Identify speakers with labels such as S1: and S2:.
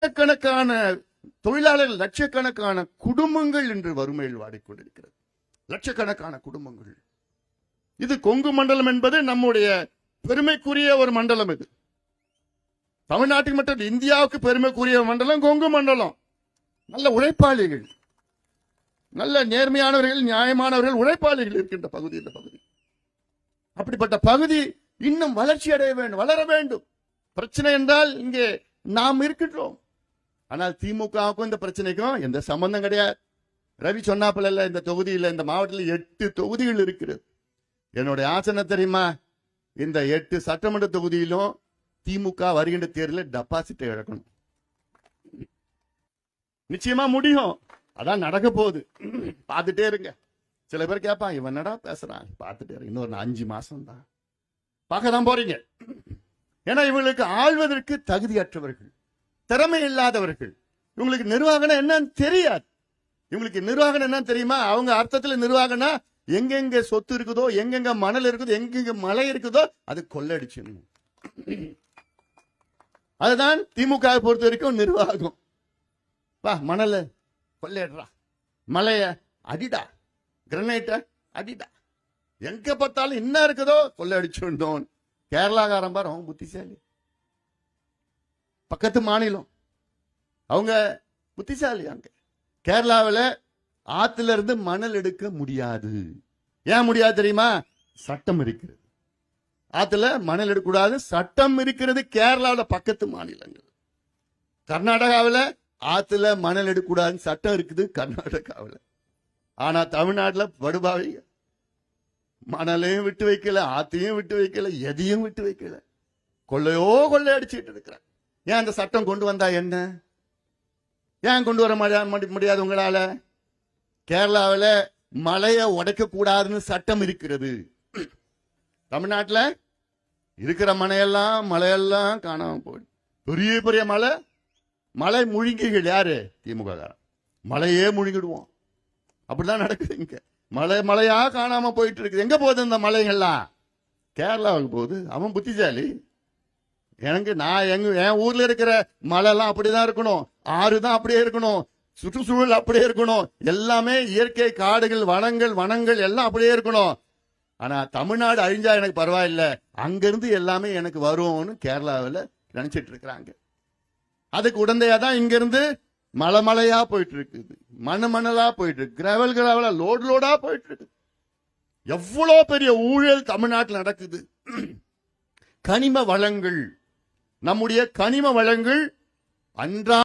S1: லட்சக்கணக்கான தொழிலாளர்கள், லட்சக்கணக்கான குடும்பங்கள் இன்று வறுமையில் வாடிக்கொண்டிருக்கிறது. லட்சக்கணக்கான குடும்பங்கள். இது கொங்கு மண்டலம் என்பது நம்முடைய பெருமைக்குரிய ஒரு மண்டலம். இது தமிழ்நாட்டுக்கு மட்டும் இந்தியாவுக்கு பெருமைக்குரிய மண்டலம் கொங்கு மண்டலம். நல்ல உழைப்பாளிகள், நல்ல நேர்மையானவர்கள், நியாயமானவர்கள், உழைப்பாளிகள் இருக்கின்ற பகுதி இந்த பகுதி. அப்படிப்பட்ட பகுதி இன்னும் வளர்ச்சி அடைய வேண்டும், வளர வேண்டும். பிரச்சனை என்றால் இங்கே நாம் இருக்கின்றோம். ஆனால் திமுகவுக்கும் இந்த பிரச்சனைக்கும் எந்த சம்பந்தம் கிடையாது. ரவி சொன்னாப்பல இந்த தொகுதியில், இந்த மாவட்டத்தில் 8 தொகுதிகள் இருக்கிறது. என்னுடைய ஆசனை தெரியுமா, இந்த 8 சட்டமன்ற தொகுதியிலும் திமுக வருகின்ற தேர்தலில் டெபாசிட் இழக்கணும். நிச்சயமா முடியும். அதான் நடக்க போகுது. பார்த்துட்டே இருங்க. சில பேர் கேட்பான், இவன் என்னடா பேசுறான், பார்த்துட்டே இருங்க, இன்னொரு 5 மாசம் தான் பார்க்க தான் போறீங்க. ஏன்னா இவங்களுக்கு ஆள்வதற்கு தகுதியற்றவர்கள், திறமை இல்லாதவர்கள். இவங்களுக்கு நிர்வாகம் என்னன்னு தெரியாது. இவங்களுக்கு நிர்வாகம் என்னன்னு தெரியுமா? அவங்க அர்த்தத்தில் நிர்வாகம்னா எங்கெங்க சொத்து இருக்குதோ, எங்கெங்க மணல் இருக்குதோ, எங்கெங்க மலை இருக்குதோ அது கொள்ளடிச்சிடணும். அதுதான் திமுக பொறுத்த வரைக்கும் நிர்வாகம். மணல கொள்ளையடுறா, மலைய அடிடா, கிரனைட்ட அடிடா, எங்க பார்த்தாலும் என்ன இருக்குதோ கொள்ளையடிச்சுட்டோம். கேரளாக்காரன் பாரு, அவங்க புத்திசாலி. பக்கத்து மாநிலம், அவங்க புத்திசாலி. அங்க கேரளாவில் ஆத்துல இருந்து மணல் எடுக்க முடியாது. ஏன் முடியாது தெரியுமா? சட்டம் இருக்கிறது. ஆத்துல மணல் எடுக்கக்கூடாது, சட்டம் இருக்கிறது. கேரளாவில் பக்கத்து மாநிலங்கள். கர்நாடகாவில் ஆத்துல மணல் எடுக்கக்கூடாதுன்னு சட்டம் இருக்குது கர்நாடகாவில். ஆனா தமிழ்நாட்டில் படுபாவி, மணலையும் விட்டு வைக்கல, ஆத்தையும் விட்டு வைக்கல, எதையும் விட்டு வைக்கல, கொள்ளையோ கொள்ளை அடிச்சுட்டு இருக்கிறார். ஏன் அந்த சட்டம் கொண்டு வந்தா என்ன? ஏன் கொண்டு வர முடியாது உங்களால? கேரளாவில் மலையை உடைக்க கூடாதுன்னு சட்டம் இருக்கிறது. தமிழ்நாட்டில் இருக்கிற மலையெல்லாம் காணாம போயிடும். பெரிய பெரிய மலை முழுங்கிகள் யாரு? திமுக காரன். மலையே முழுங்கிடுவோம். அப்படிதான் நடக்குது. இங்க மலையா காணாம போயிட்டு இருக்குது. எங்க போகுது இந்த மலைகள்லாம்? கேரளாவுக்கு போகுது. அவன் புத்திசாலி. என் ஊர்ல இருக்கிற மலை எல்லாம் அப்படிதான் இருக்கணும், ஆறு தான் அப்படியே இருக்கணும், சுற்றுச்சூழல் அப்படியே இருக்கணும், எல்லாமே இயற்கை காடுகள், வனங்கள் எல்லாம் அப்படியே இருக்கணும். ஆனா தமிழ்நாடு அழிஞ்சா எனக்கு பரவாயில்ல, அங்கிருந்து எல்லாமே எனக்கு வரும்னு கேரளாவில் நினைச்சிட்டு இருக்கிறாங்க. அதுக்கு உடந்தையாதான் இங்க இருந்து மலையா போயிட்டு இருக்குது, மணலா போயிட்டு இருக்கு, கிராவலா லோடா போயிட்டு இருக்கு. எவ்வளவு பெரிய ஊழல் தமிழ்நாட்டில் நடக்குது. கனிம வளங்கள், நம்முடைய கனிம வளங்கள் அன்றா